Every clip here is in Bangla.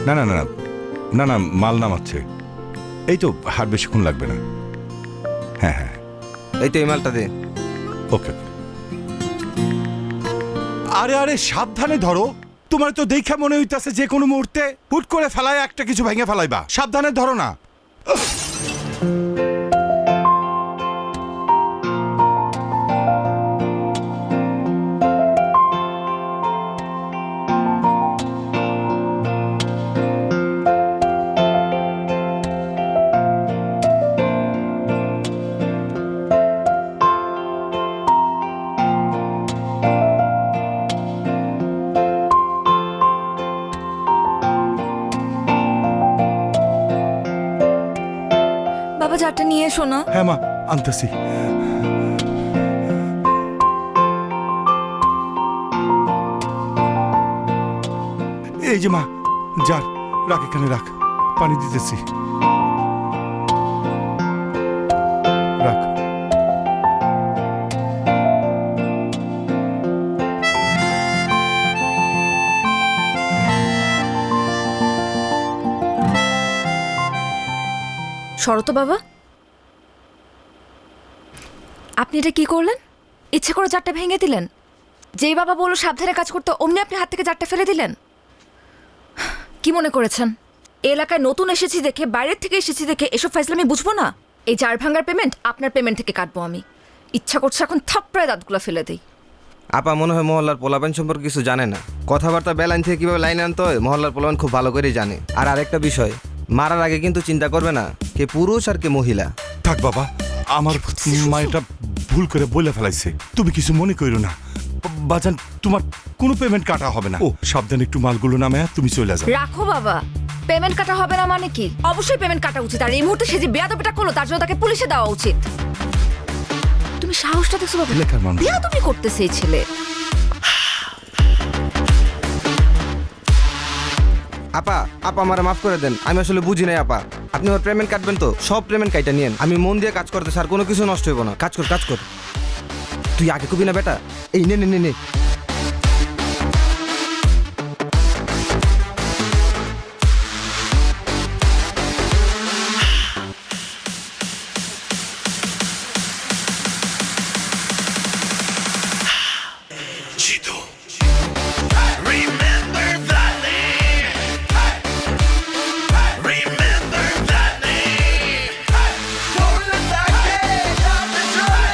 না না না না না না মাল নামাচ্ছে, এই তো হার বেশিক্ষণ লাগবে না। হ্যাঁ হ্যাঁ এই তো এই মালটা দে। ওকে। আরে আরে সাবধানে ধরো, তোমার তো দেখা মনে হইতাছে যে কোনো মুহূর্তে হুট করে ফেলায় একটা কিছু ভেঙে ফেলাইবা, সাবধানে ধরো না। বাবা চারটা নিয়ে এসো না। হ্যাঁ মা আনতেছি। এই যে মা, যার রাখ, এখানে রাখ, পানি দিতেছি, রাখ। শরত বাবা, আপনি এটা কি করলেন? ইচ্ছে করে চারটা ভেঙে দিলেন? যেই বাবা বললো সাবধানে কাজ করতে, অমনি আপনি হাত থেকে চারটা ফেলে দিলেন। কি মনে করেছেন এই এলাকায় নতুন এসেছি দেখে, বাইরের থেকে এসেছি দেখে এসব ফাইজলামি বুঝবো না? এই চার ভাঙার পেমেন্ট আপনার পেমেন্ট থেকে কাটবো আমি। ইচ্ছা করছে এখন থাপ্পড়ায় দাঁতগুলো ফেলে দিই। আপা মনে হয় মহল্লার পোলাপান সম্পর্কে কিছু জানে না। কথাবার্তা বেলাইন থেকে কিভাবে লাইন আনতে হয় মহল্লার পোলাপান খুব ভালো করেই জানে। আর আরেকটা বিষয়, মারার আগে কিন্তু চিন্তা করবে না কে পুরুষ আর কে মহিলা। থাক বাবা, আমার মা এটা ভুল করে বলে ফেলাইছে, তুমি কিছু মনে করো না। বাজান, তোমার কোনো পেমেন্ট কাটা হবে না। ও সাবধানে একটু মালগুলো নামে তুমি চলে যাও। রাখো বাবা, পেমেন্ট কাটা হবে না মানে কি? অবশ্যই পেমেন্ট কাটা উচিত। আর এই মুহূর্তে সে যে বেয়াদবিটা করলো তার জন্য তাকে পুলিশে দেওয়া উচিত। তুমি সাহসটা দেখছো বাবা? লেখার মানুষ বেয়াদবি করতেছে এই ছেলে। আপা আপা আমারে মাফ করে দেন, আমি আসলে বুঝি নাই আপা। আপনি আমার পেমেন্ট কাটবেন তো সব পেমেন্ট কাইটা নিয়েন। আমি মন দিয়ে কাজ করতে স্যার, কোনো কিছু নষ্ট হইব না। কাজ কর কাজ কর। তুই আগে কবি না বেটা, এই নে নে নে নে। Remember that name. Remember that name. Don't let that get out the door.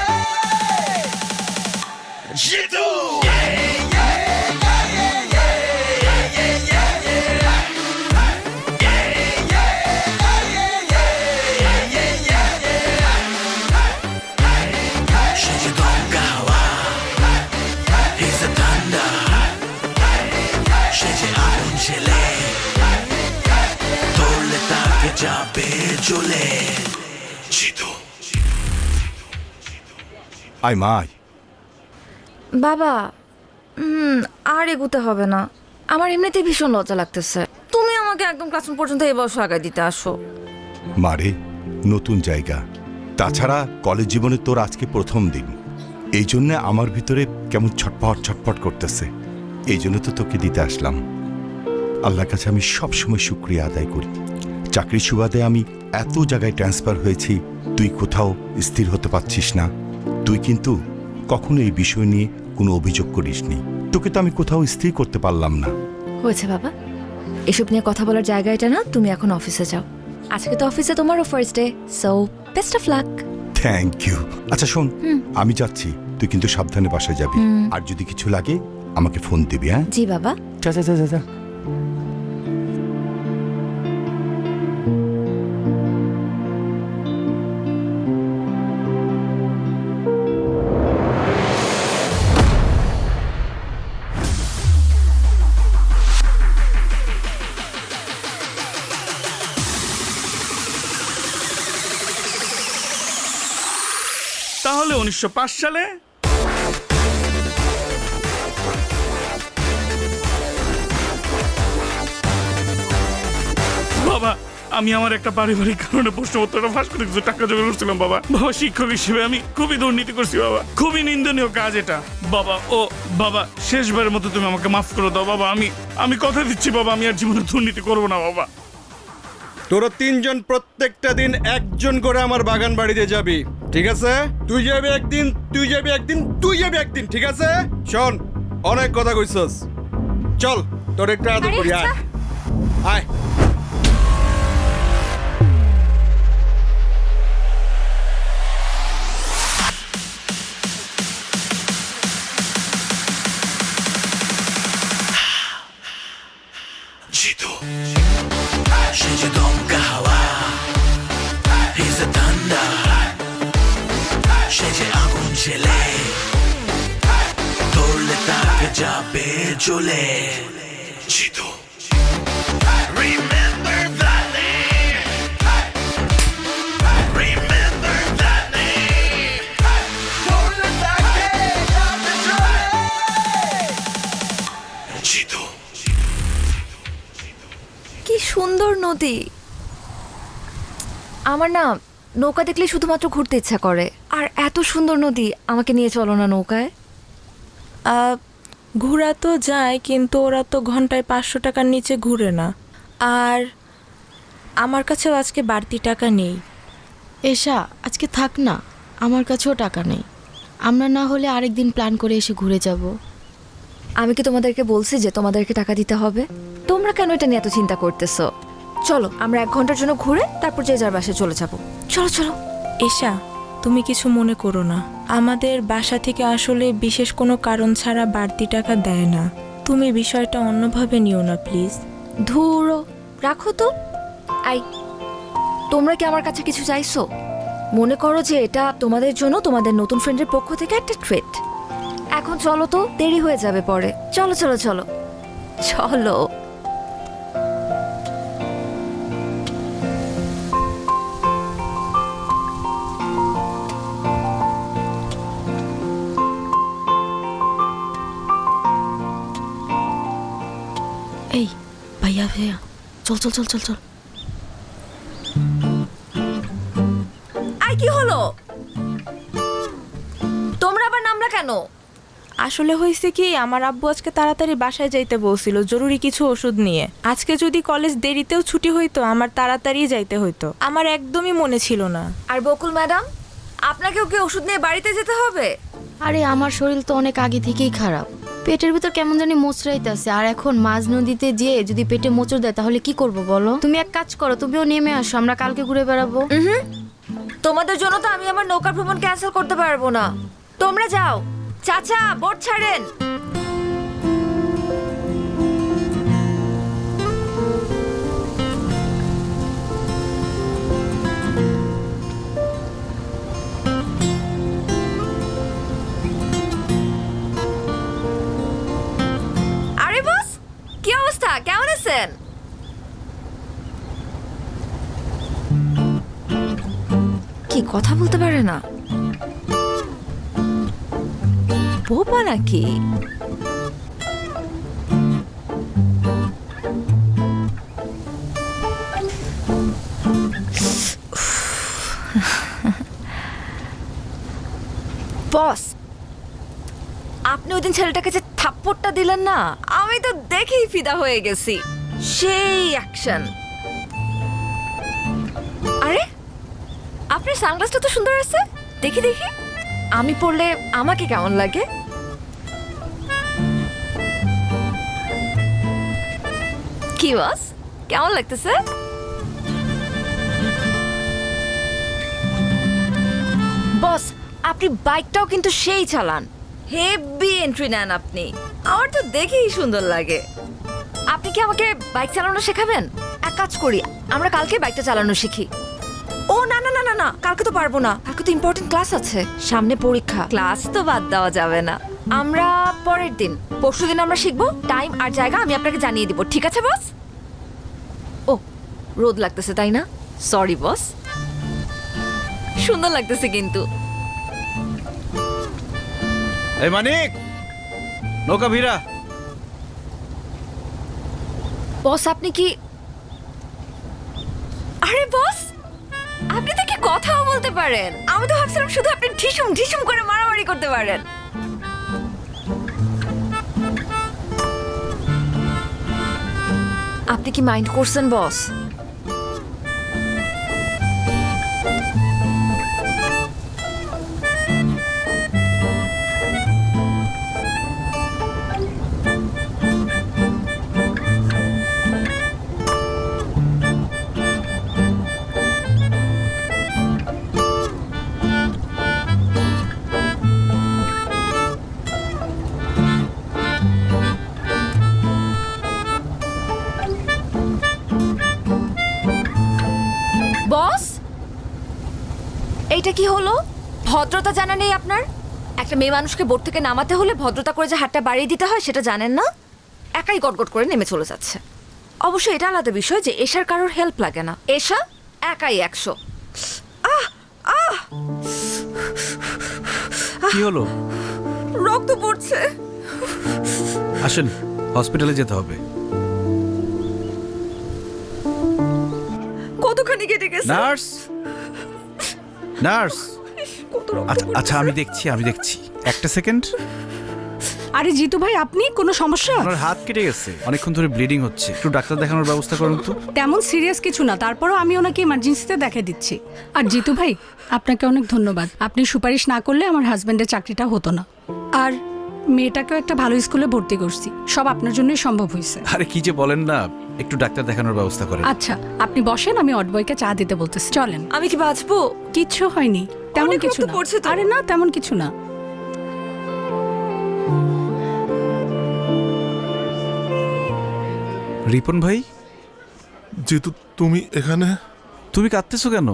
Jitu. আয় মা আয়। বাবা আর এগুতে হবে না, আমার এমনিতেই ভীষণ লজ্জা লাগতেছে। তুমি আমাকে একদম ক্লাসরুম পর্যন্ত এই বয়স আগায় দিতে আসো। মারে, নতুন জায়গা, তাছাড়া কলেজ জীবনে তোর আজকে প্রথম দিন, এই জন্য আমার ভিতরে কেমন ছটপট ছটপট করতেছে। এই জন্য তো তোকে দিতে আসলাম। আল্লাহর কাছে আমি সবসময় শুকরিয়া আদায় করি। চাকরির সুবাদে আমি এত জায়গায় ট্রান্সফার হয়েছি, তুই কোথাও স্থির হতে পারছিস না। তুই কিন্তু কখনো এই বিষয় নিয়ে কোনো অভিযোগ করিসনি। তোকে তো আমি কোথাও স্থির করতে পারলাম না। হয়েছে বাবা, এসব নিয়ে কথা বলার জায়গা এটা না। তুমি এখন অফিসে যাও। আজকে তো অফিসে তোমারও first day, so best of luck. Thank you. আচ্ছা শোন, আমি যাচ্ছি, তুই কিন্তু সাবধানে বাসায় যাবি। আর যদি কিছু লাগে আমাকে ফোন দিবি। হ্যাঁ জি বাবা। যা যা যা যা যা। তাহলে 1905 সালে বাবা আমি আমার একটা পারিবারিক কারণে প্রশ্নপত্রটা ফাঁস করে কিছু টাকা জোগাড় করছিলাম বাবা। বাবা শিক্ষক হিসেবে আমি খুবই দুর্নীতি করছি বাবা, খুবই নিন্দনীয় কাজ এটা বাবা। ও বাবা, শেষবারের মতো তুমি আমাকে মাফ করে দাও বাবা। আমি কথা দিচ্ছি বাবা, আমি আর জীবনে দুর্নীতি করবো না বাবা। তোরা তিনজন প্রত্যেকটা দিন একজন করে আমার বাগান বাড়িতে যাবি, ঠিক আছে? তুই যাবি একদিন, তুই যাবি একদিন, তুই যাবি একদিন, ঠিক আছে? শোন, অনেক কথা কইছস, চল তোর একটা আদর আরে করি, আয় আচ্ছা। আয়। Jitu, Shinji Dom Gawa, he's a thunder, Shinji Agun Chile, Tole Tak Jabe Jule, Jitu, remember that name, remember that name, Tole Tak Jabe Jule, Jitu. কি সুন্দর নদী। আমার না নৌকা দেখলে শুধুমাত্র ঘুরতে ইচ্ছা করে। আর এত সুন্দর নদী, আমাকে নিয়ে চলো না নৌকায়। ঘোরা তো যায়, কিন্তু ওরা তো ঘন্টায় 500 টাকার নিচে ঘুরে না। আর আমার কাছেও আজকে বাড়তি টাকা নেই। এশা, আজকে থাক না, আমার কাছেও টাকা নেই। আমরা না হলে আরেকদিন প্ল্যান করে এসে ঘুরে যাব। আমি কি তোমাদেরকে বলছি যে তোমাদেরকে টাকা দিতে হবে? তোমরা কেন এটা নিয়ে এত চিন্তা করতেছো? চলো আমরা 1 ঘন্টার জন্য ঘুরে তারপর যে যার বাসায় চলে যাব। চলো চলো। এশা, তুমি কিছু মনে করো না, আমাদের বাসা থেকে আসলে বিশেষ কোনো কারণ ছাড়া বাড়তি টাকা দেয় না। তুমি বিষয়টা অন্যভাবে নিও না প্লিজ। ধুরো, রাখো তো। আই, তোমরা কি আমার কাছে কিছু চাইছো? মনে করো যে এটা তোমাদের জন্য তোমাদের নতুন ফ্রেন্ডের পক্ষ থেকে একটা ট্রিট। এখন চলো তো, দেরি হয়ে যাবে পরে। চলো চলো চলো চলো। এই ভাইয়া ভাইয়া, চল চল চল চল চল। আই, কি হলো? তোমরা আবার নামলা কেন? আসলে হয়েছে কি, আমার আব্বু আজকে তাড়াতাড়ি বাসায় যাইতে বলছিল জরুরি কিছু ওষুধ নিয়ে। আজকে যদি কলেজ দেরিতেও ছুটি হইতো, আমার তাড়াতাড়ি যাইতে হইতো। আমার একদমই মনে ছিল না। আর বকুল ম্যাডাম, আপনাকেও কি ওষুধ নিয়ে বাড়িতে যেতে হবে? আরে আমার শরীর তো অনেক আগে থেকেই খারাপ, পেটের ভিতর কেমন জানি মোচড়াইতেছে। আর এখন মাঝ নদীতে যেয়ে যদি পেটে মোচড় দেয় তাহলে কি করব বলো? তুমি এক কাজ করো, তুমিও নেমে আসো, আমরা কালকে ঘুরে বেড়াবো। তোমাদের জন্য তো আমি আমার নৌকা ভ্রমণ ক্যান্সেল করতে পারবো না। তোমরা যাও। চাচা, বোট ছাড়েন। আরে বস, কি অবস্থা? কেমন আছেন? কি কথা বলতে পারে না? বোবা নাকি? বস, আপনি ওই দিন ছেলেটাকে যে থাপ্পড়টা দিলেন না, আমি তো দেখেই ফিদা হয়ে গেছি। সেই অ্যাকশন। আরে, আপনার সানগ্লাসটা তো সুন্দর আছে, দেখি দেখি। আমি পড়লে আমাকে কেমন লাগে? কি বস, কেমন লাগতেছে? বস, আপনি বাইকটাও কিন্তু সেই চালান, হেভি এন্ট্রি নেন আপনি। আমার তো দেখেই সুন্দর লাগে। আপনি কি আমাকে বাইক চালানো শেখাবেন? এক কাজ করি, আমরা কালকে বাইকটা চালানো শিখি। ও না না না না না, কালকে তো পারবো না, কালকে তো ইম্পর্টেন্ট ক্লাস আছে, সামনে পরীক্ষা। ক্লাস তো বাদ দেওয়া যাবে না। আমরা পরের দিন, পরশুদিন আমরা শিখবো। টাইম আর জায়গা আমি আপনাকে জানিয়ে দিব, ঠিক আছে বস? ও, রোদ লাগতেছে তাই না? Sorry boss. সুন্দর লাগতেছে কিন্তু। এই মানিক, নৌকা ভিড়া। বস, আপনি কি আরে বস, আপনি তো কি কথাও বলতে পারেন। আমি তো ভাবছিলাম শুধু আপনি ঢিসুম ঢিসুম করে মারামারি করতে পারেন। আপনি কি মাইন্ড করছেন বস? বস, এইটা কি হলো? ভদ্রতা জানা নেই আপনার? একটা মেয়ে মানুষকে বোট থেকে নামাতে হলে ভদ্রতা করে যে হাতটা বাড়িয়ে দিতে হয় সেটা জানেন না? একাই গটগট করে নেমে চলে যাচ্ছে। অবশ্য এটা আলাদা বিষয় যে এশার কারোর হেল্প লাগে না। এশা একাই 100। কি হলো? রক্ত পড়ছে। আসেন, হসপিটালে যেতে হবে। কতখানি কেটে গেছে? Nurse, nurse. কত রক্ত আচ্ছা পড়ছে। আচ্ছা, আমি দেখছি একটা সেকেন্ড। আরে জিতু ভাই, আপনি কোনো সমস্যা? আপনার হাত কেটে গেছে, অনেকক্ষণ ধরে ব্লিডিং হচ্ছে, একটু ডাক্তার দেখানোর ব্যবস্থা করুন তো। তেমন সিরিয়াস কিছু না, তারপরও আমি ওনাকে ইমার্জেন্সিতে দেখে দিচ্ছি। আর জিতু ভাই, আপনাকে অনেক ধন্যবাদ। আপনি সুপারিশ না করলে আমার হাজব্যান্ডের চাকরিটা হতো না। আর মেয়েটাকেও একটা ভালো স্কুলে ভর্তি করছি, সব আপনার জন্যই সম্ভব হয়েছে। আরে কি যে বলেন না, একটু ডাক্তার দেখানোর ব্যবস্থা করেন। আচ্ছা, আপনি বসেন, আমি অটবয়কে চা দিতে বলতেছি। চলেন। আমি কি বাঁচবো? কিচ্ছু হয়নি, তেমন অনেক কিছু রক্ত না। পড়ছে তো। আরে না, তেমন কিছু না। রিপন ভাই, যেহেতু তুমি এখানে, তুমি কাঁদতেছো কেন?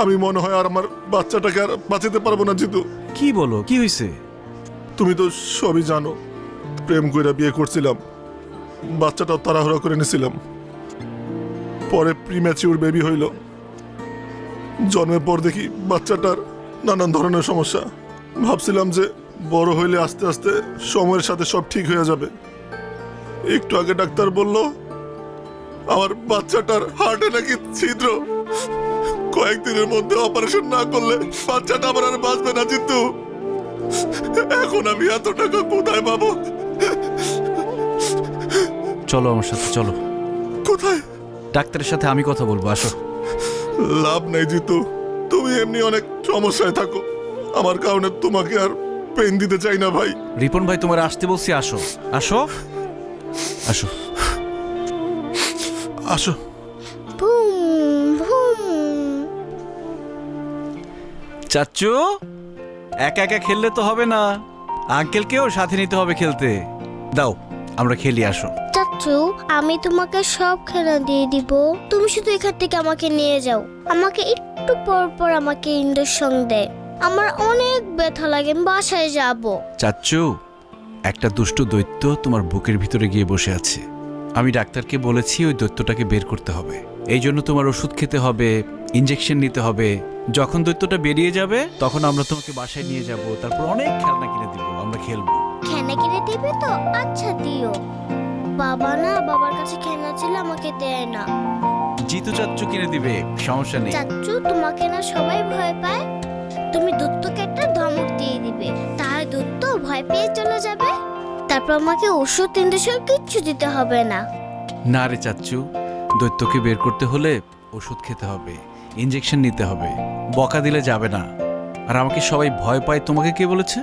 আমি মনে হয় আর আমার বাচ্চাটাকে আর বাঁচাতে পারবো না জিতু। কি বলো, কি হয়েছে? তুমি তো সবই জানো, প্রেম কইরা বিয়ে করছিলাম, বাচ্চাটাও তাড়াহুড়া করে নিয়েছিলাম। পরে প্রিম্যাচিউর বেবি হইল। জন্মের পর দেখি বাচ্চাটার নানান ধরনের সমস্যা। ভাবছিলাম যে বড় হইলে আস্তে আস্তে সময়ের সাথে সব ঠিক হয়ে যাবে। একটু আগে ডাক্তার বলল আমার বাচ্চাটার হার্টে নাকি ছিদ্র, কয়েকদিনের মধ্যে অপারেশন না করলে বাচ্চাটা আমার আর বাঁচবে না জিতু। এখন আমি এত টাকা কোথায় পাবো? চলো আমার সাথে, চলো। কোথায়? ডাক্তারের সাথে আমি কথা বলবো, আসো। লাভ নেই জিতু, তুমি এমনি অনেক সমস্যায় থাকো, আমার কারণে তোমাকে আর পেন দিতে চাই না ভাই। রিপন ভাই, তোমার আসতে বলছি, আসো আসো আসো আসো। চাচ্চু, একা একা খেললে তো হবে না, আঙ্কেলকেও সাথে নিতে হবে খেলতে। দাও আমরা খেলি, আসো। চাচু, আমি তোমাকে সব খেলা দিয়ে দিব, তুমি শুধু এখান থেকে আমাকে নিয়ে যাও। আমাকে একটু পর পর আমাকে ইঞ্জেকশন দেয়, আমার অনেক ব্যথা লাগে, আমি বাসায় যাব। চাচ্চু, একটা দুষ্ট দৈত্য তোমার বুকের ভিতরে গিয়ে বসে আছে। আমি ডাক্তারকে বলেছি ওই দৈত্যটাকে বের করতে হবে, এই জন্য তোমার ওষুধ খেতে হবে, ইঞ্জেকশন নিতে হবে। যখন দৈত্যটা বেরিয়ে যাবে তখন আমরা তোমাকে বাসায় নিয়ে যাব, তারপর অনেক খেলনা কিনে দিব, আমরা খেলবো। খেলনা কিনে দিবে তো? আচ্ছা দিও। বাবা না, বাবার কাছে খেলনা ছিল, আমাকে দেয় না। জিতু চাচ্চু কিনে দিবে, সমস্যা নেই। চাচু, তোমাকে না সবাই ভয় পায়, তুমি দত্তকে একটা ধমক দিয়ে দিবে, তাহলে দত্ত ভয় পেয়ে চলে যাবে। তারপর আমাকে ওষুধ ইঞ্জেকশন কিচ্ছু দিতে হবে না। না রে চাচ্চু, দৈত্যকে বের করতে হলে ওষুধ খেতে হবে, ইঞ্জেকশন নিতে হবে, বকা দিলে যাবে না। আর আমাকে সবাই ভয় পায়, তোমাকে কে বলেছে?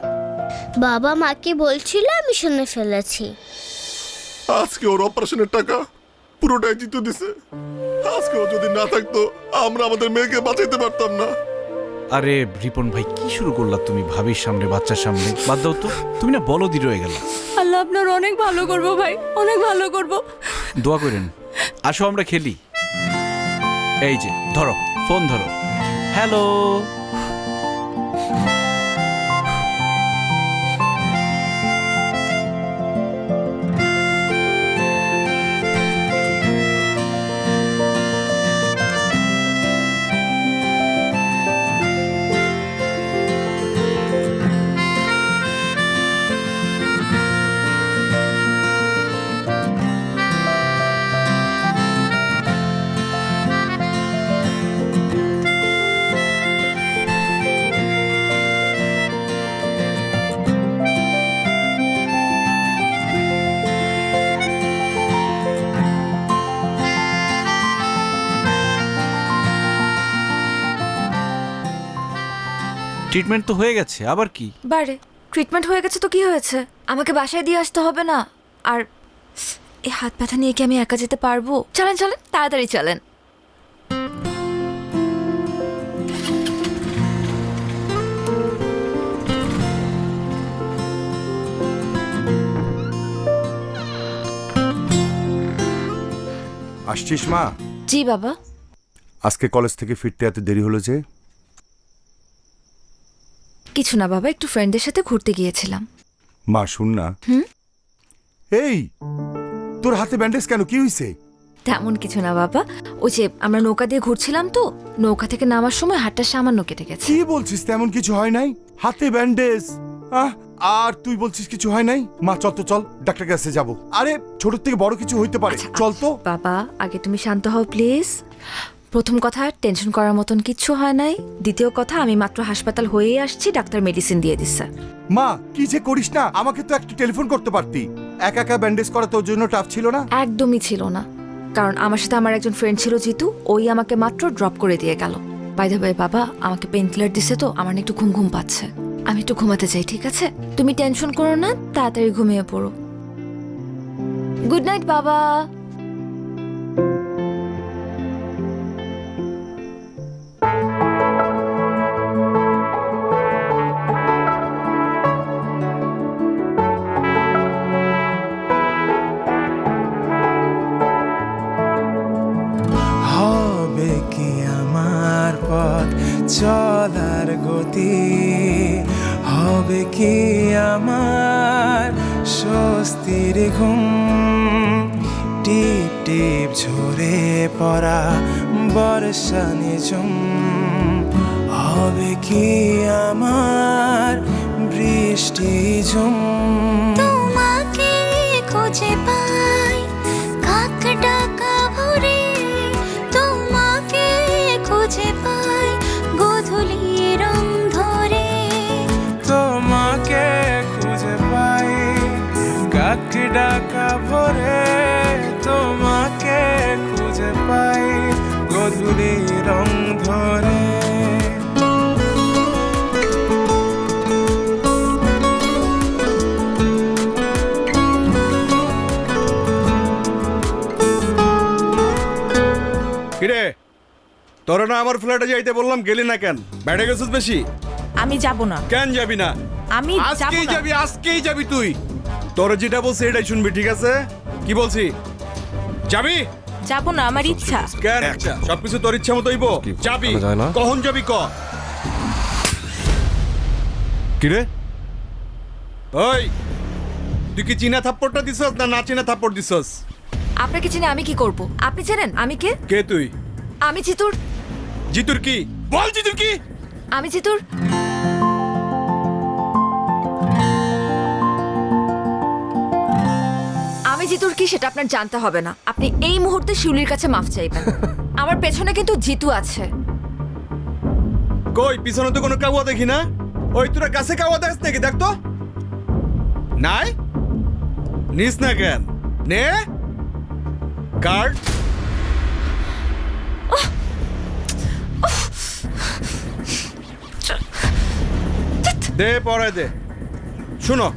বাবা মাকে বলছিল, আমি শুনে ফেলেছি। আজকে ওর অপারেশনের টাকা পুরোটাই জিতু দিছে। আজকে ও যদি না থাকতো আমরা আমাদের মেয়েকে বাঁচাইতে পারতাম না। আরে রিপন ভাই, কি শুরু করলা তুমি ভাবির সামনে, বাচ্চার সামনে? বাদ দাও তো, তুমি না বলদি রয়ে গেল। আল্লাহ আপনার অনেক ভালো করবো ভাই, অনেক ভালো করবো। দোয়া করেন। আসো আমরা খেলি। এই যে ধরো, ফোন ধরো। হ্যালো। ট্রিটমেন্ট তো হয়ে গেছে, আবার কি? বারে ট্রিটমেন্ট হয়ে গেছে তো কি হয়েছে? আমাকে বাসায় দিয়ে আসতে হবে না। আর এই হাত ব্যথা নিয়ে কি আমি একা যেতে পারবো? চলেন চলেন, তাড়াতাড়ি চলেন। আসছিস মা? জি বাবা। আজকে কলেজ থেকে ফিরতে এত দেরি হলো যে? কিছু না বাবা, একটু ফ্রেন্ডদের সাথে ঘুরতে গিয়েছিলাম। মা শুন না। এই তোর হাতে ব্যান্ডেজ কেন, কি হয়েছে? তেমন কিছু না বাবা, ওই যে আমরা নৌকা দিয়ে ঘুরছিলাম তো, নৌকা থেকে নামার সময় হাতটা সামান্য কেটে গেছে। কি বলছিস? তেমন কিছু হয় নাই, হাতে ব্যান্ডেজ। আর তুই বলছিস কিছু হয় নাই? মা চল তো, চল ডাক্তার কাছে যাব। আরে ছোট থেকে বড় কিছু হইতে পারে, চল তো। বাবা আগে তুমি শান্ত হও প্লিজ। প্রথম কথা, টেনশন করার মতন কিচ্ছু হয় নাই। দ্বিতীয় কথা, আমি মাত্র হাসপাতাল হয়েই আসছি, ডাক্তার মেডিসিন দিয়ে দিচ্ছে। মা কি যে করিস না, আমাকে তো একটা টেলিফোন করতে পারতি। একা একা ব্যান্ডেজ করা তোর জন্য টাফ ছিল না? একদমই ছিল না, কারণ আমার সাথে আমার একজন ফ্রেন্ড ছিল জিতু, ওই আমাকে মাত্র ড্রপ করে দিয়ে গেল। বাই দ্য ওয়ে বাবা, আমাকে পেন কিলার দিছে তো আমার না একটু ঘুম ঘুম পাচ্ছে, আমি একটু ঘুমাতে চাই। ঠিক আছে, তুমি টেনশন করো না, তাড়াতাড়ি ঘুমিয়ে পড়ো। গুড নাইট বাবা। হবে কি আমার পথ চলার গতি, হবে কি আমার স্বস্তির ঘুম, টিপ টিপ ঝরে পড়া বর্ষা নিঝুম, হবে কি আমার বৃষ্টি ঝুম। তোমাকে খুঁজে পাই কাক ডাকা ভরে, তোমাকে খুঁজে পাই গোধূলি রং ধরে, তোমাকে খুঁজে পাই কাক ডাকা ভরে, তোমাকে খুঁজে পাই গধূলি রং ধরে। কিরে, তোরা না আমার ফ্ল্যাটে যাইতে বললাম, গেলি না কেন? বেড়ে গেছিস বেশি? আমি যাব না। কেন যাবি না? আমি যাব আজকেই না। যাবি, আজকেই যাবি তুই। তোর যেটা বলছি এটাই শুনবি, ঠিক আছে? কি বলছি? যাবি? যাব না, আমার ইচ্ছা। কেন ইচ্ছা? সবকিছু তোর ইচ্ছা মতো হইব? যাবি? কখন যাবি ক? কিরে ওই তুই কি চীনা থাপ্পড়টা দিছস না না চীনা থাপ্পড় দিছস? আপনাকে চিনে আমি কি করব? আপনি জানেন আমি কে? কে তুই? আমি জিতুর। জিতুর কি? বল জিতুর কি? আমি জিতুর আমি জিতুর কি সেটা আপনার জানতে হবে না। আপনি এই মুহূর্তে শিউলির কাছে মাফ চাইবেন। আমার পেছনে কিন্তু জিতু আছে। কই পিছনে তো কোনো কাউয়া দেখি না। ওই তোরা গাছে কাউয়া দেখ নাকি? দেখ তো। নাই নিস না কেন? নে কার্ড। দে পরে দে। শোনো,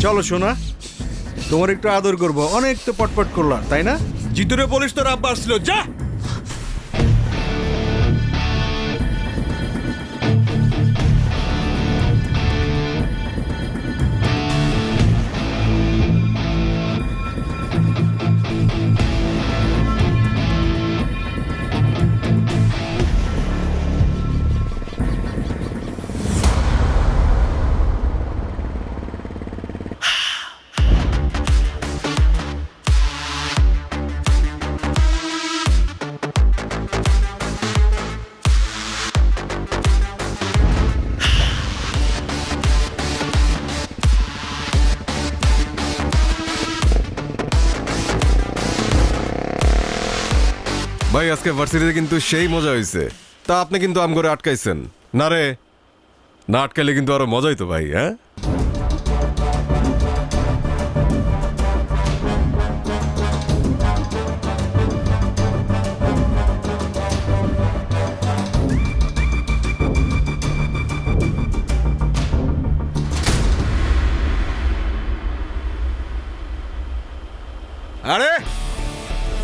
চলো শোনা, তোমার একটু আদর করবো। অনেক তো পটপট করলাম তাই না? জিতুরে বলিস তোর আব্বা আসছিল, যা। ভাই আজকে ভার্সিটিতে কিন্তু সেই মজা হয়েছে। তা আপনি কিন্তু আম করে আটকাইছেন না রে? না আটকাইলে কিন্তু আরো মজাই তো ভাই। হ্যাঁ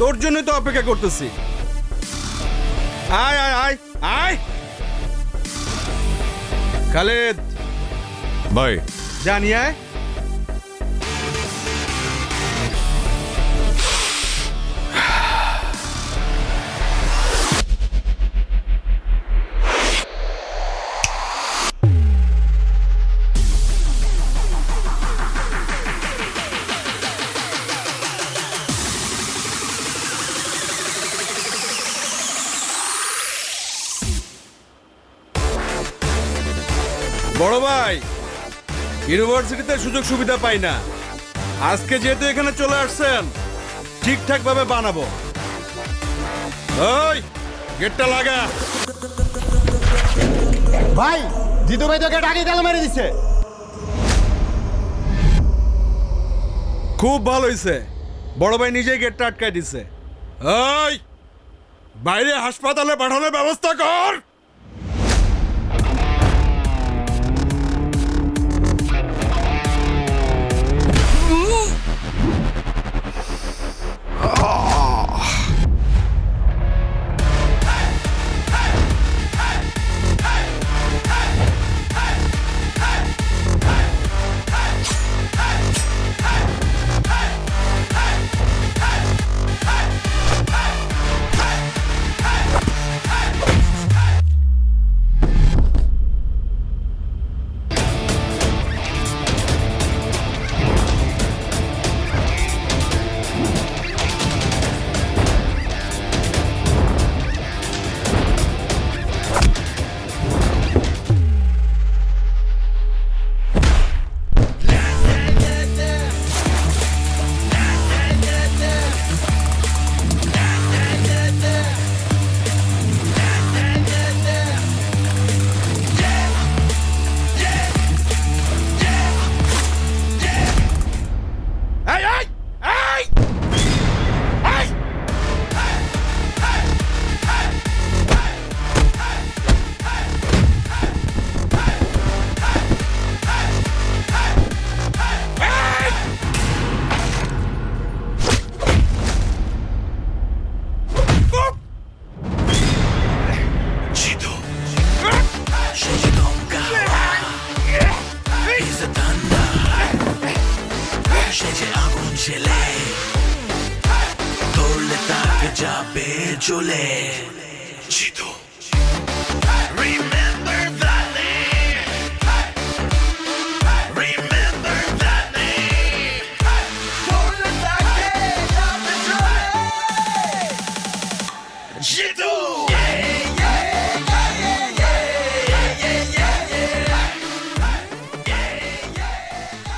তোর জন্যই তো অপেক্ষা করতেছি। আয় আয় আয় আয় খালেদ ভাই জানি আয়। বড় ভাই, ইউনিভার্সিটিতে সুযোগ সুবিধা পাই না। আজকে যেহেতু এখানে চলে আসছেন, ঠিকঠাক ভাবে বানাবো। ওই গেটটা লাগা। ভাই জিতু ভাই তো গেট আগে তালা মেরে দিচ্ছে। খুব ভালো হয়েছে, বড় ভাই নিজেই গেটটা আটকায় দিছে। ওই বাইরে হাসপাতালে পাঠানোর ব্যবস্থা কর।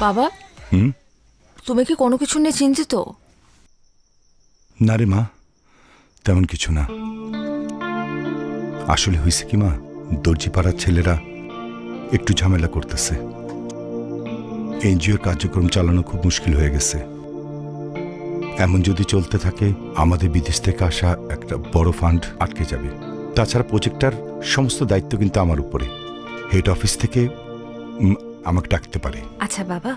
বাবা, হুম? তুমি কি কোনো কিছু নিয়ে চিন্তিত? না রে মা, তেমন কিছু না। আসলে হয়েছে কি মা, দর্জি পাড়ার ছেলেরা একটু ঝামেলা করতেছে। এনজিওর কার্যক্রম চালানো খুব মুশকিল হয়ে গেছে। এমন যদি চলতে থাকে, আমাদের বিদেশ থেকে আসা একটা বড় ফান্ড আটকে যাবে। তাছাড়া প্রজেক্টটার সমস্ত দায়িত্ব কিন্তু আমার উপরে। হেড অফিস থেকে আমাকে ডাকতে পারে। আচ্ছা বাবা,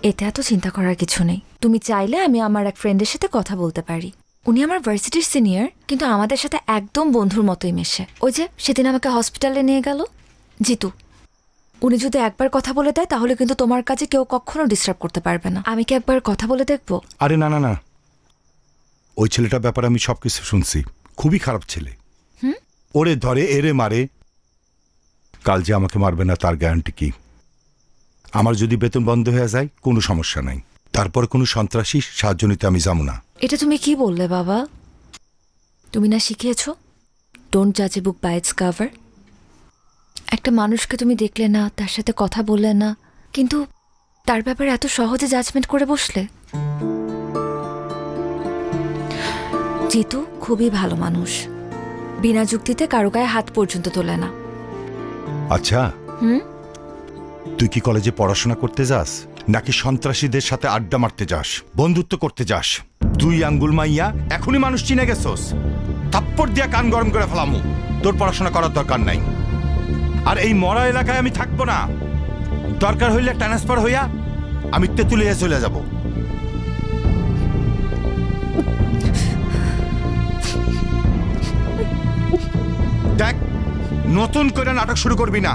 এটা এত চিন্তা করার কিছু নেই। তুমি চাইলে আমি আমার এক ফ্রেন্ডের সাথে কথা বলতে পারি। উনি আমার ভার্সিটির সিনিয়র, কিন্তু আমাদের সাথে একদম বন্ধুর মতোই মেশে। ওই যে সেদিন আমাকে হসপিটালে নিয়ে গেল জিতু, উনি যদি একবার কথা বলে দেয় তাহলে কিন্তু তোমার কাছে কেউ কখনো ডিস্টার্ব করতে পারবে না। আমি কি একবার কথা বলে দেখবো? আরে না না না, ওই ছেলেটার ব্যাপারে আমি সবকিছু শুনছি। খুবই খারাপ ছেলে। ওরে ধরে এরে মারে, কাল যে আমাকে মারবে না তার গ্যারান্টি কি? আমার যদি বেতন বন্ধ হয়ে যায় কোনো সমস্যা নাই, তারপর কোনো সন্ত্রাসী সাহায্য নিতে আমি যাবো না। এটা তুমি কি বললে বাবা? তুমি না শিখিয়েছ ডোন্ট জাজ এ বুক বাই ইটস কভার? একটা মানুষকে তুমি দেখলে না, তার সাথে কথা বললে না, কিন্তু তার ব্যাপারে এত সহজে জাজমেন্ট করে বসলে। জিতু খুবই ভালো মানুষ, বিনা যুক্তিতে কারো গায়ে হাত পর্যন্ত তোলে না। আচ্ছা, তুই কি কলেজে পড়াশোনা করতে যাস, নাকি সন্ত্রাসীদের সাথে আড্ডা মারতে যাস, বন্ধুত্ব করতে যাস? তুই আঙ্গুল মাইয়া এখনই মানুষ চিনে গেছস। থাপ্পড় দিয়া কান গরম করে ফেলামু। তোর পড়াশোনা করার দরকার নাই। আর এই মরা এলাকায় আমি থাকবো না। দরকার হইলে ট্রান্সফার হইয়া আমি তেঁতুলিয়া চলে যাব। দেখ, নতুন করে নাটক শুরু করবি না,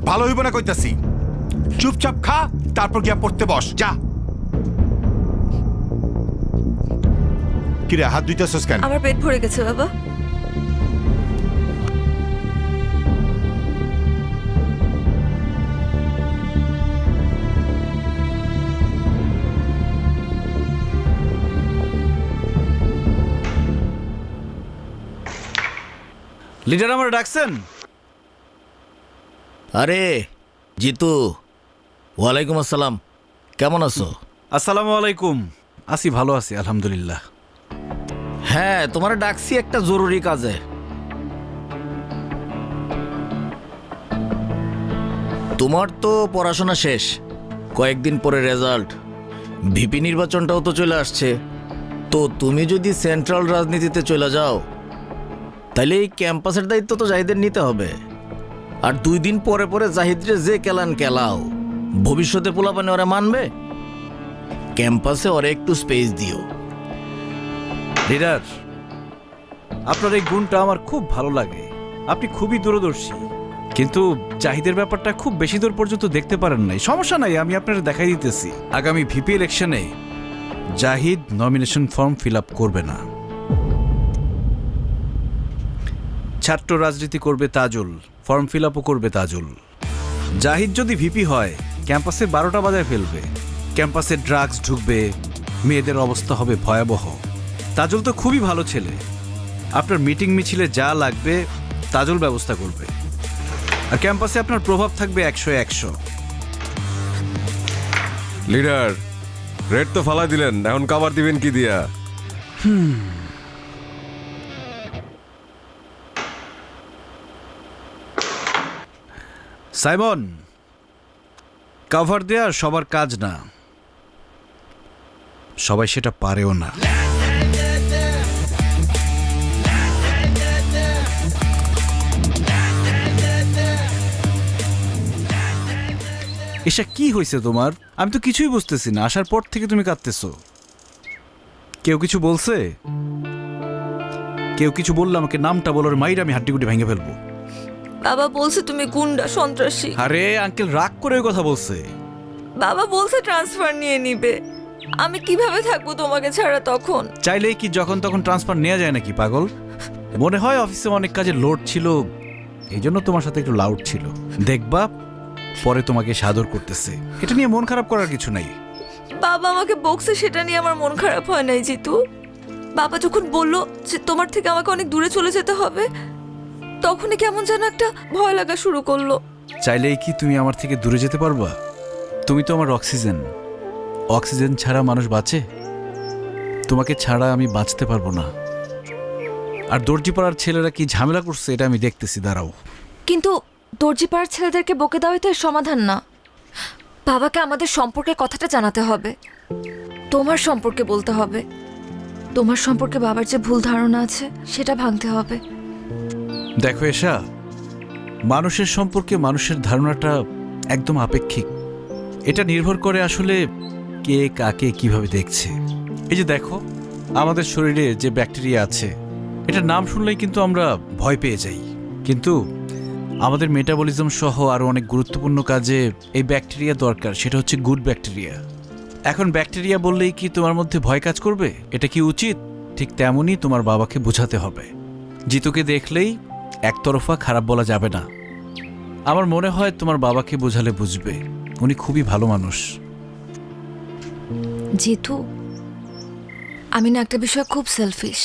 ভালো হইব না কইতাছি। চুপচাপ খা, তারপর গিয়া পড়তে বস, যা। কিরে, হাত ধুইতেছস কেন? আমার পেট ভরে গেছে বাবা। লিডার আমার ডাকছেন? আরে জিতু, ওয়ালাইকুম আসসালাম, কেমন আছো? আসসালামু আলাইকুম। আছি, ভালো আছি আলহামদুলিল্লাহ। হ্যাঁ, তোমার ডাকছি একটা জরুরি কাজে। তোমার তো পড়াশোনা শেষ, কয়েকদিন পরে রেজাল্ট, ভিপি নির্বাচনটাও তো চলে আসছে। তো তুমি যদি সেন্ট্রাল রাজনীতিতে চলে যাও, তাহলে এই ক্যাম্পাসের দায়িত্ব তো জাহিদের নিতে হবে। আর 2 দিন পরে পরে জাহিদরে যে কেলান কেলাও, ভবিষ্যতে পোলাপানে ওরা মানবে? ক্যাম্পাসে ওরা একটু স্পেস দিও। লিডার, আপনার এই গুণটা আমার খুব ভালো লাগে। আপনি খুবই দূরদর্শী, কিন্তু জাহিদের ব্যাপারটা খুব বেশি দূর পর্যন্ত দেখতে পারেন নাই। সমস্যা নাই, আমি আপনার দেখাই দিতেছি। আগামী ভিপি ইলেকশনে Zahid nomination form fill up করবে না। ছাত্র রাজনীতি করবে তাজুল, ফর্ম ফিল আপও করবে তাজুল। জাহিদ যদি ভিপি হয়, ক্যাম্পাসে 12টা বাজায় ফেলবে। ক্যাম্পাসে ড্রাগস ঢুকবে, মেয়েদের অবস্থা হবে ভয়াবহ। তাজুল তো খুবই ভালো ছেলে, আপনার মিটিং মিছিলে যা লাগবে তাজুল ব্যবস্থা করবে। আর ক্যাম্পাসে আপনার প্রভাব থাকবে 100-100। লিডার, রেড তো ফালাই দিলেন, এখন কাভার দিবেন কি দিয়া? সাইমন, কভার দেয়া সবার কাজ না, সবাই সেটা পারেও না। এসা কি হয়েছে তোমার? আমি তো কিছুই বুঝতেছি না। আসার পর থেকে তুমি কাঁদতেছো। কেউ কিছু বলছে? কেউ কিছু বললে আমাকে নামটা বলার মাইর আমি হাড্ডিগুটি ভেঙে ফেলবো। বাবা বলছে তুমি গুন্ডা, সন্ত্রাসী। আরে আঙ্কেল রাগ করে ওই কথা বলছে। বাবা বলছে ট্রান্সফার নিয়ে নিবে। আমি কিভাবে থাকবো তোমাকে ছাড়া তখন? চাইলেই কি যখন তখন ট্রান্সফার নেওয়া যায় নাকি পাগল? মনে হয় অফিসে অনেক কাজের লোড ছিল, এই জন্য তোমার সাথে একটু লাউড ছিল। দেখবা পরে তোমাকে সাদর করতেছে, এটা নিয়ে মন খারাপ করার কিছু নাই। বাবা আমাকে বকছে, সেটা নিয়ে আমার মন খারাপ হয় নাই জিতু। বাবা যখন বললো যে তোমার থেকে আমাকে অনেক দূরে চলে যেতে হবে, তখনই কেমন যেন একটা ভয় লাগা শুরু করলো। চাইলেই কি তুমি আমার থেকে দূরে যেতে পারবা? তুমি তো আমার অক্সিজেন। অক্সিজেন ছাড়া মানুষ বাঁচে? তোমাকে ছাড়া আমি বাঁচতে পারবো না। আর দর্জিপাড়ার ছেলেরা কি ঝামেলা করছে এটা আমি দেখতেছি, দাঁড়াও। কিন্তু দর্জিপাড়ার ছেলেদেরকে বকে দেওয়াই তো এর সমাধান না। বাবাকে আমাদের সম্পর্কে কথাটা জানাতে হবে, তোমার সম্পর্কে বলতে হবে। তোমার সম্পর্কে বাবার যে ভুল ধারণা আছে সেটা ভাঙতে হবে। দেখো এশা, মানুষের সম্পর্কে মানুষের ধারণাটা একদম আপেক্ষিক। এটা নির্ভর করে আসলে কে কাকে কিভাবে দেখছে। এই যে দেখো, আমাদের শরীরে যে ব্যাকটেরিয়া আছে, এটার নাম শুনলেই কিন্তু আমরা ভয় পেয়ে যাই। কিন্তু আমাদের মেটাবলিজম সহ আরও অনেক গুরুত্বপূর্ণ কাজে এই ব্যাকটেরিয়া দরকার, সেটা হচ্ছে গুড ব্যাকটেরিয়া। এখন ব্যাকটেরিয়া বললেই কি তোমার মধ্যে ভয় কাজ করবে? এটা কি উচিত? ঠিক তেমনই তোমার বাবাকে বোঝাতে হবে। জিতুকে দেখলেই একতরফা খারাপ বলা যাবে না। আমার মনে হয় তোমার বাবাকে বোঝালে বুঝবে, উনি খুবই ভালো মানুষ। জিতু, আমি না একটা বিষয় খুব সেলফিশ,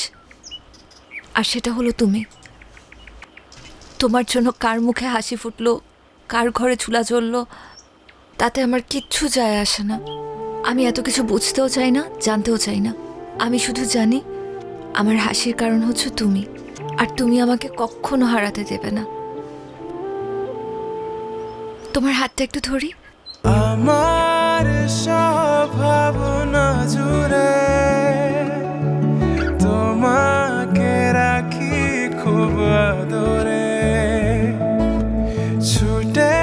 আর সেটা হলো তুমি। তোমার জন্য কার মুখে হাসি ফুটলো, কার ঘরে চুলা জ্বললো, তাতে আমার কিচ্ছু যায় আসে না। আমি এত কিছু বুঝতেও চাই না, জানতেও চাই না। আমি শুধু জানি আমার হাসির কারণ হচ্ছে তুমি, আর তুমি আমাকে কখনো হারাতে দেবে না। তোমার হাতটা একটু ধরি। আমার সব ভাবনা জুড়ে তোমাকে রাখি খুব আদরে। ছুটে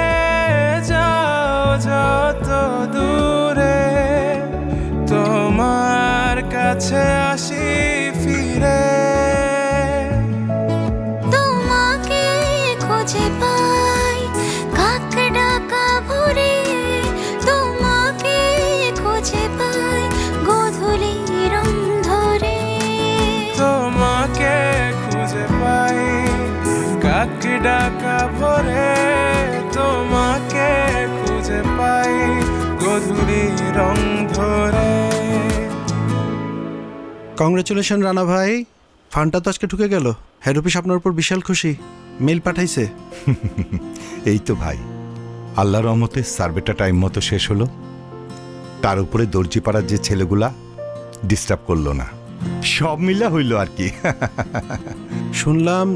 যাও যত দূরে, তোমার কাছে আসি ফিরে। তোমাকে একটি ডাকা ভরে তোমাকে খুঁজে পাই গধূলি রং ধরে। কংগ্রেচুলেশন রানা ভাই, ফান্ডটা তো আজকে ঢুকে গেল। হেড অফিস আপনার উপর বিশাল খুশি, মেল পাঠাইছে। এই তো ভাই, আল্লাহর রহমতে সার্ভেটা টাইম মতো শেষ হলো। তার উপরে দর্জিপাড়ার যে ছেলেগুলা ডিস্টার্ব করলো না, সব মিলা হইলো আর কি। শুনলাম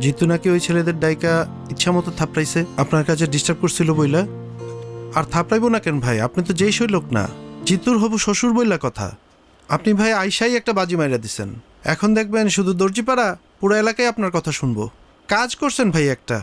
জিতু নাকি ওই ছেলেদের ডাইকা ইচ্ছা মতো থাপড়াইছে, আপনার কাছে ডিস্টার্ব করছিল বইলা। আর থাপড়াইবো না কেন ভাই, আপনি তো যেই সই লোক না, জিতুর হবু শ্বশুর বইলা কথা। আপনি ভাই আইসাই একটা বাজি মাইরা দিছেন, এখন দেখবেন শুধু দর্জিপাড়া পুরো এলাকায় আপনার কথা শুনবো। কাজ করছেন ভাই একটা।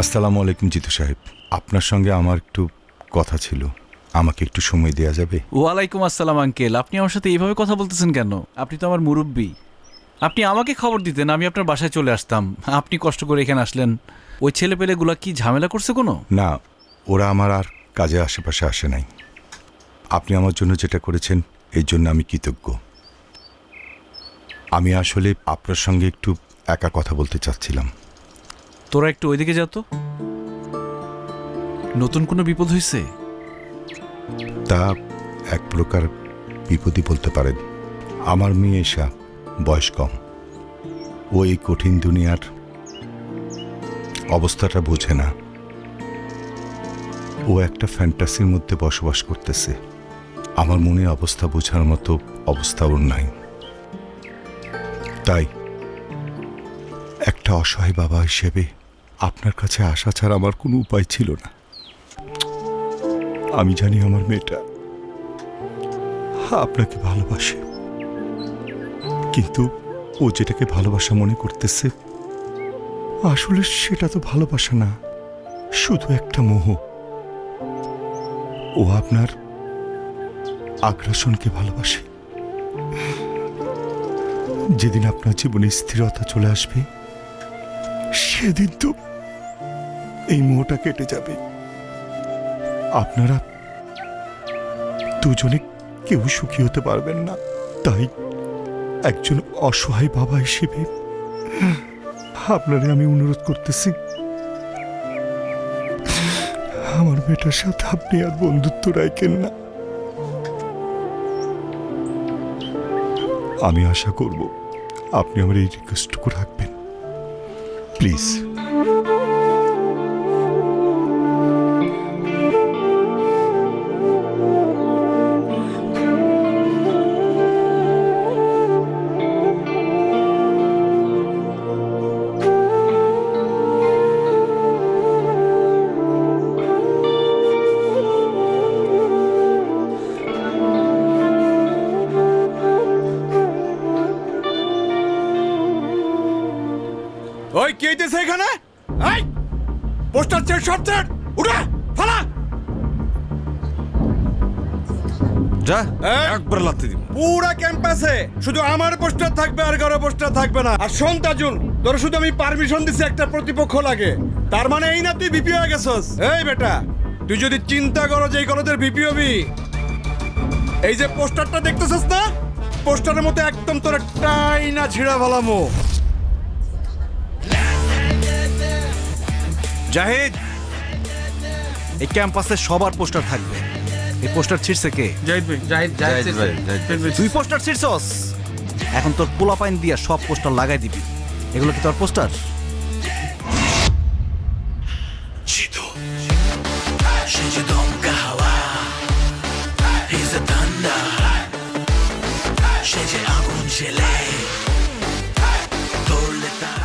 আসসালামু আলাইকুম জিতু সাহেব, আপনার সঙ্গে আমার একটু কথা ছিল, আমাকে একটু সময় দেওয়া যাবে? ওয়ালাইকুম আসসালাম আঙ্কেল, আপনি আমার সাথে এইভাবে কথা বলতেছেন কেন? আপনি তো আমার মুরব্বী। আপনি আমাকে খবর দিতেন, আমি আপনার বাসায় চলে আসতাম। আপনি কষ্ট করে এখানে আসলেন। ওই ছেলেপেলেগুলা কি ঝামেলা করছে কোনো? না, ওরা আমার আর কাজে আশেপাশে আসে নাই। আপনি আমার জন্য যেটা করেছেন এই জন্য আমি কৃতজ্ঞ। আমি আসলে আপনার সঙ্গে একটু একা কথা বলতে চাচ্ছিলাম। তোরা একটু ওইদিকে যা তো। নতুন কোনো বিপদ হয়েছে? তা এক প্রকার বিপদই বলতে পারেন। আমার মেয়ে এসা বয়স কম, ও এই কঠিন দুনিয়ার অবস্থাটা বোঝে না। ও একটা ফ্যান্টাসির মধ্যে বসবাস করতেছে। আমার মনের অবস্থা বোঝার মতো অবস্থা ওর নাই। তাই একটা অসহায় বাবা হিসেবে আপনার কাছে আসা ছাড়া আমার কোনো উপায় ছিল না। আমি জানি আমার মেয়েটা আপনাকে ভালোবাসে, কিন্তু ও যেটাকে ভালোবাসা মনে করতেছে আসলে সেটা তো ভালোবাসা না, শুধু একটা মোহ। ও আপনার আগ্রাসনকে ভালোবাসে। যেদিন আপনার জীবনে স্থিরতা চলে আসবে সেদিন তো এই মোহটা কেটে যাবে। আপনারা দুজনে কেউ সুখী হতে পারবেন না। তাই একজন অসহায় বাবা হিসেবে আপনারে আমি অনুরোধ করতেছি, আমার বেটার সাথে আপনি আর বন্ধুত্ব রাখেন না। আমি আশা করব আপনি আমার এই রিকোয়েস্টটুকু রাখবেন, প্লিজ। ওই কে দিয়েছে এখানে? এই পোস্টার চেট সব চেট উঠা ফালা যা একবার লাথি দিব। পুরা ক্যাম্পাসে শুধু আমার পোস্টার থাকবে, আর কারো পোস্টার থাকবে না। আর শোন তাজুল, তোর শুধু আমি পারমিশন দিছি একটা প্রতিপক্ষ লাগে, তার মানে এই না তুই ভিপি হয়ে গেছস। এই বেটা, তুই যদি চিন্তা করো যে এই কলেজের ভিপি হবি, এই যে পোস্টারটা দেখতেছস না, পোস্টারের মতো একদম তোর টাই না ছিঁড়া ভালামো। জাহিদ, এই ক্যাম্পাসে সবার পোস্টার থাকবে। এই পোস্টার ছিঁড়ছে কে? জাহিদ ভাই, তুই পোস্টার ছিঁড়ছস? এখন তোর পোলাপাইন দিয়া সব পোস্টার লাগাই দিবি। এগুলো কি তোর পোস্টার?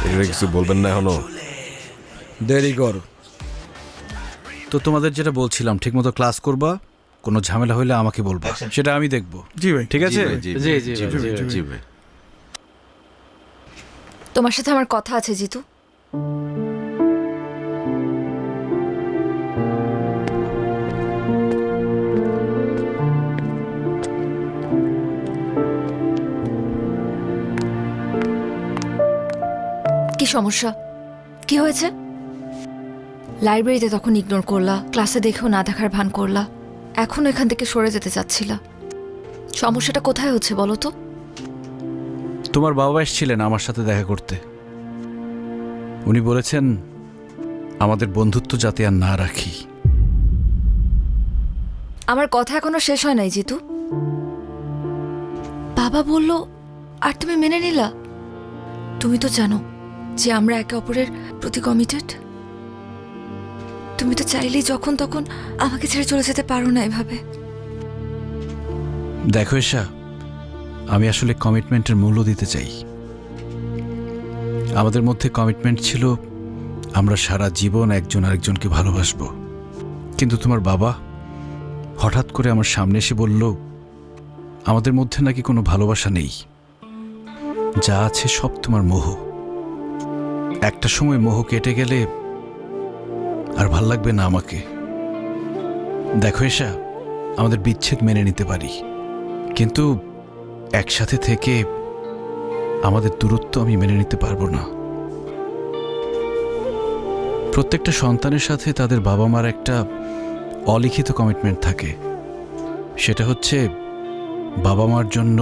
এটা কিছু বলবেন না এখনো? দেরি কর। তো তোমাদের যেটা বলছিলাম, ঠিকমতো ক্লাস করবা, কোনো ঝামেলা হইলে আমাকে বলবা, সেটা আমি দেখবো। জি ভাই। ঠিক আছে? জি ভাই। তোমার সাথে আমার কথা আছে জিতু। কি সমস্যা? কি হয়েছে? লাইব্রেরিতে তখন ইগনোর করলা, ক্লাসে দেখেও না দেখার ভান করলা, এখন এখান থেকে সরে যেতে চাচ্ছিলা। সমস্যাটা কোথায় হচ্ছে বলো তো? তোমার বাবা এসেছিলেন আমার সাথে দেখা করতে। উনি বলেছেন আমাদের বন্ধুত্ব যাতে আর না রাখি। আমার কথা এখনো শেষ হয় নাই জিতু। বাবা বলল আর তুমি মেনে নিলা? তুমি তো জানো যে আমরা একে অপরের প্রতি কমিটেড। তুমি তো চাইলেই যখন তখন আমাকে ছেড়ে চলে যেতে পারো না এভাবে। দেখো এশা, আমি আসলে কমিটমেন্টের মূল্য দিতে চাই। আমাদের মধ্যে কমিটমেন্ট ছিল আমরা সারা জীবন একজন আরেকজনকে ভালোবাসবো। কিন্তু তোমার বাবা হঠাৎ করে আমার সামনে এসে বলল আমাদের মধ্যে নাকি কোনো ভালোবাসা নেই, যা আছে সব তোমার মোহ। একটা সময় মোহ কেটে গেলে আর ভাল লাগবে না আমাকে। দেখো এশা, আমাদের বিচ্ছেদ মেনে নিতে পারি, কিন্তু একসাথে থেকে আমাদের দূরত্ব আমি মেনে নিতে পারবো না। প্রত্যেকটা সন্তানের সাথে তাদের বাবা মার একটা অলিখিত কমিটমেন্ট থাকে, সেটা হচ্ছে বাবা মার জন্য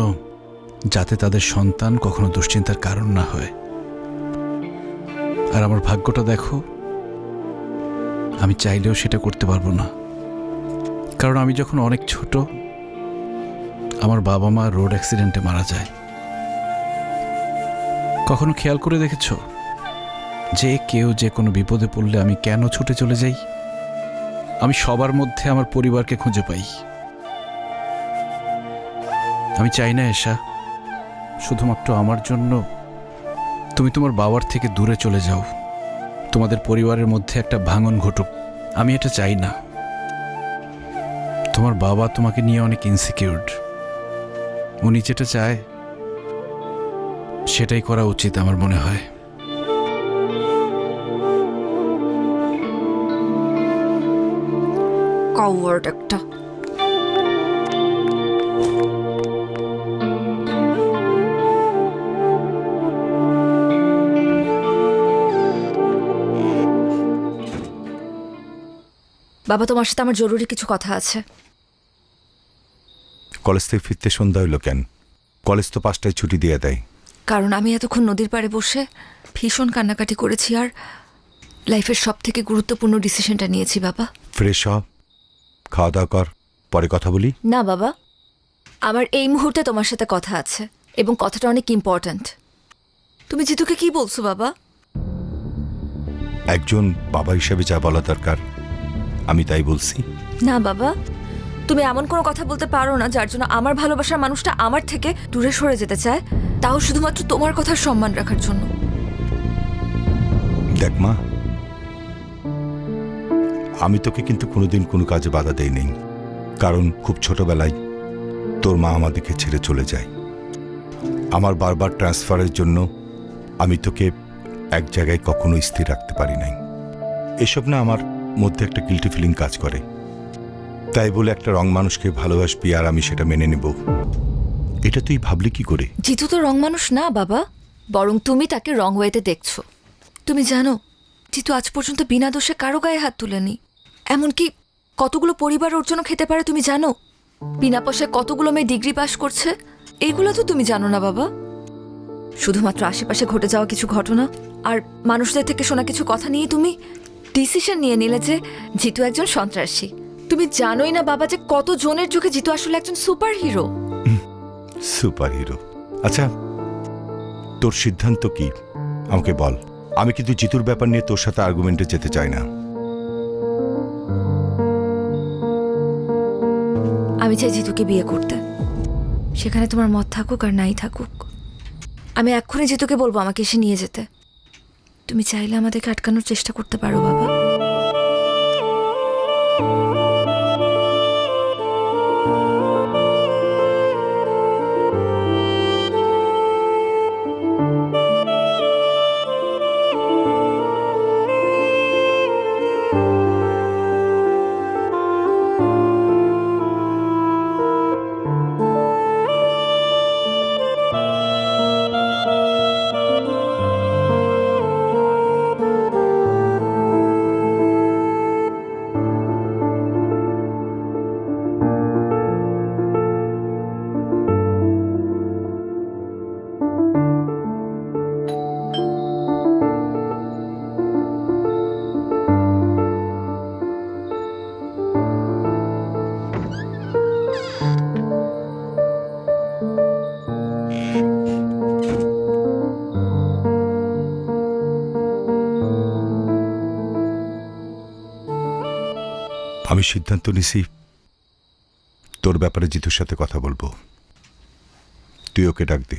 যাতে তাদের সন্তান কখনো দুশ্চিন্তার কারণ না হয়। আর আমার ভাগ্যটা দেখো, আমি চাইলেও সেটা করতে পারবো না। কারণ আমি যখন অনেক ছোট, আমার বাবা মা রোড অ্যাক্সিডেন্টে মারা যায়। কখনো খেয়াল করে দেখেছ যে কেউ যে কোনো বিপদে পড়লে আমি কেন ছুটে চলে যাই? আমি সবার মধ্যে আমার পরিবারকে খুঁজে পাই। আমি চাই না এশা শুধুমাত্র আমার জন্য তুমি তোমার বাবার থেকে দূরে চলে যাও, তোমাদের পরিবারের মধ্যে একটা ভাঙন ঘটুক। আমি এটা চাই না। তোমার বাবা তোমাকে নিয়ে অনেক ইনসিকিউরড। উনি যেটা চায় সেটাই করা উচিত আমার মনে হয়। কাওয়ার্ড একটা। বাবা, তোমার সাথে আমার জরুরি কিছু কথা আছে। কলেজ থেকে ফিরতে সন্ধ্যা হইল কেন? কলেজ তো 5টায় ছুটি দিয়ে দেয়। কারণ আমি এতক্ষণ নদীর পাড়ে বসে ভীষণ কান্নাকাটি করেছি আর লাইফের সব থেকে গুরুত্বপূর্ণ ডিসিশনটা নিয়েছি বাবা। ফ্রেশ হ, খাওয়া দাওয়া কর, পরে কথা বলি। না বাবা, আমার এই মুহূর্তে তোমার সাথে কথা আছে এবং কথাটা অনেক ইম্পর্ট্যান্ট। তুমি জিতুকে কি বলছো বাবা? একজন বাবা হিসেবে যা বলা দরকার আমি তাই বলছি। না বাবা, তুমি এমন কোনো কথা বলতে পারো না যার জন্য আমার ভালোবাসার মানুষটা আমার থেকে দূরে সরে যেতে চায়, তাও শুধুমাত্র তোমার কথার সম্মান রাখার জন্য। দেখ মা, আমি তোকে কিন্তু কোনোদিন কোনো কাজে বাধা দেই নেই, কারণ খুব ছোটবেলায় তোর মা আমাদেরকে ছেড়ে চলে যায়। আমার বারবার ট্রান্সফারের জন্য আমি তোকে এক জায়গায় কখনো স্থির রাখতে পারি নাই। এসব না আমার মধ্যে একটা গিল্টি ফিলিং কাজ করে। তাই বলে একটা রং মানুষকে ভালোবাসবি আর আমি সেটা মেনে নেব, এটা তুই ভাবলি কি করে? জিতু তো রং মানুষ না বাবা, বরং তুমি তাকে রং ওয়েতে দেখছো। তুমি জানো জিতু আজ পর্যন্ত বিনা দোষে কারো গায়ে হাত তুলেনি। এমনকি কতগুলো পরিবার ওর জন্য খেতে পারে তুমি জানো? বিনা পয়সায় কতগুলো মেয়ে ডিগ্রি পাস করছে, এইগুলো তো তুমি জানো না বাবা। শুধুমাত্র আশেপাশে ঘটে যাওয়া কিছু ঘটনা আর মানুষদের থেকে শোনা কিছু কথা নিয়ে তুমি ডিসিশন নিয়ে নিলে যে জিতু একজন সন্ত্রাসী। তুমি জানোই না বাবা যে কত জনের চোখে জিতু আসলে একজন সুপার হিরো। Super hero? আচ্ছা, তোর সিদ্ধান্ত কি আমাকে বল। আমি কিন্তু জিতুর ব্যাপার নিয়ে তোর সাথে আর্গুমেন্টে যেতে চাই না। আমি চাই জিতুকে বিয়ে করতে, সেখানে তোমার মত থাকুক আর নাই থাকুক। আমি এক্ষুনি জিতুকে বলবো আমাকে এসে নিয়ে যেতে। তুমি চাইলে আমাদেরকে আটকানোর চেষ্টা করতে পারো বাবা। আমি সিদ্ধান্ত নিছি তোর ব্যাপারে জিতুর সাথে কথা বলবো। তুই ওকে ডাক দি,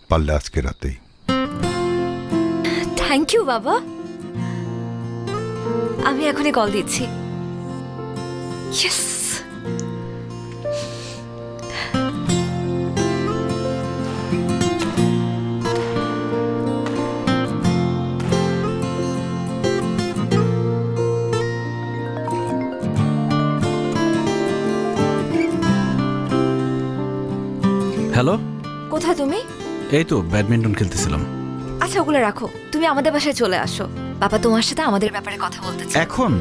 পারলে আজকে রাতেই। থ্যাংক ইউ বাবা, আমি এখনই কল দিচ্ছি। ইয়েস। হ্যালো, কোথায় তুমি? এই তো ব্যাডমিন্টন খেলতেছিলাম। আচ্ছা ওগুলো রাখো, তুমি আমাদের বাসায় চলে আসো। বাবা তোমার সাথে আমাদের ব্যাপারে কথা বলতে চায়। এখন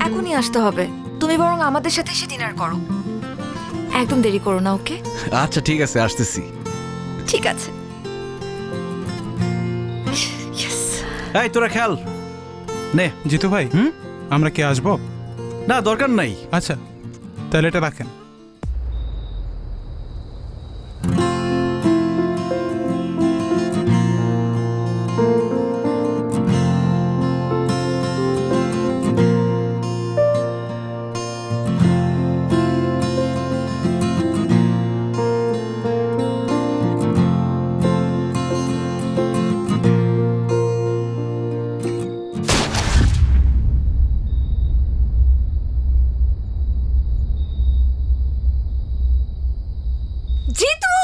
এখনই আসতে হবে। তুমি বরং আমাদের সাথে এসে ডিনার করো, একদম দেরি করো না, ওকে? আচ্ছা ঠিক আছে, আসতেছি। ঠিক আছে। Yes. এই তোরা খেল নে। জিতু ভাই, আমরা কি আসবো? না, দরকার নাই। আচ্ছা তাহলে এটা রাখেন। জিতু!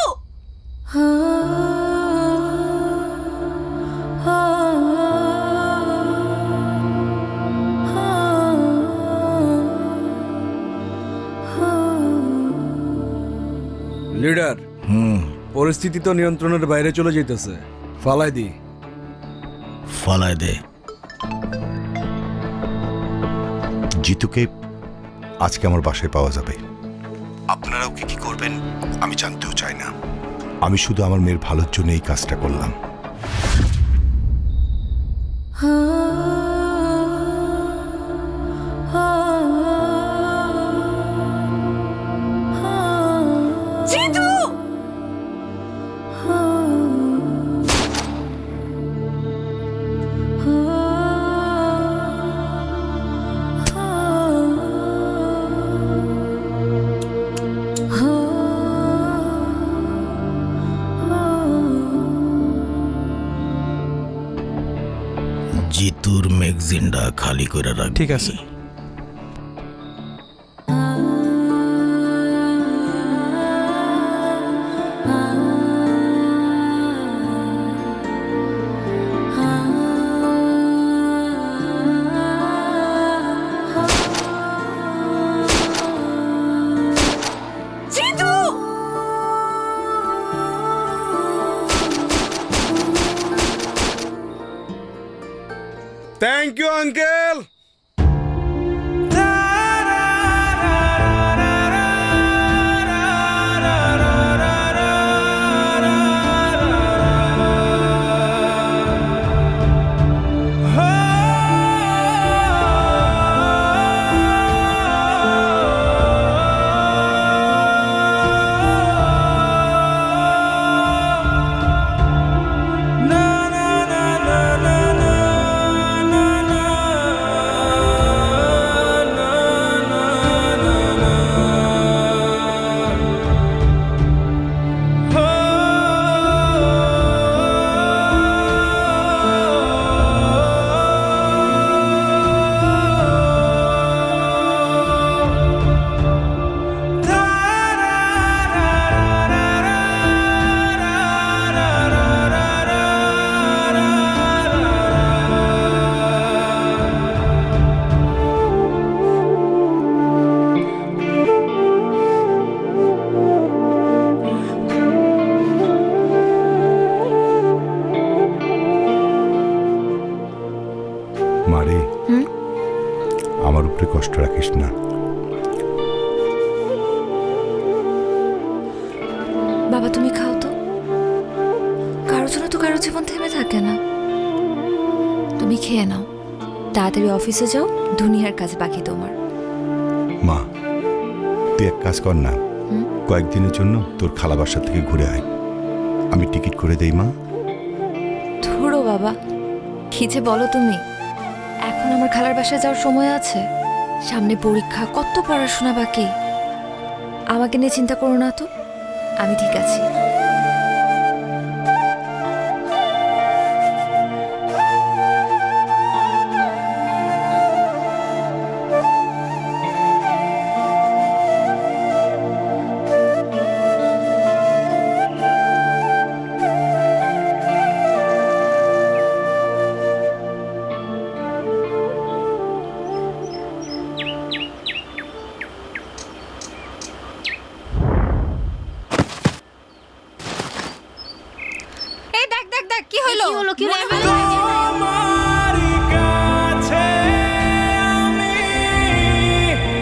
লিডার, পরিস্থিতি তো নিয়ন্ত্রণের বাইরে চলে যেতেছে, ফালাই দি। ফালায় দে। জিতুকে আজকে আমার বাসায় পাওয়া যাবে। আপনারা ওকে কি করবেন আমি জানতেও চাই না। আমি শুধু আমার মেয়ের ভালোর জন্য এই কাজটা করলাম। জিতু! জিতুর ম্যাগজিনটা খালি করে রাখ। ঠিক আছে। জিতু! Thank you uncle. মারে, আমার উপরে কষ্ট রাখিস না। বাবা তুমি খাও তো, কারোর জন্য তো কারো জীবন থেমে থাকে না। তুমি খেয়ে নাও, তাড়াতাড়ি অফিসে যাও, দুনিয়ার কাজ বাকি তোমার। মা, তুই এক কাজ কর না, কয়েকদিনের জন্য তোর খালা বাসা থেকে ঘুরে আয়। আমি টিকিট করে দেই মা। ধরো বাবা, কি যে বলো তুমি, এখন আমার খালার বাসায় যাওয়ার সময় আছে? সামনে পরীক্ষা, কত পড়াশোনা বাকি। আমাকে নিয়ে চিন্তা করো না তো, আমি ঠিক আছি। এই দেখ দেখ দেখ কি হলো? কি হলো? কি মনে হলো?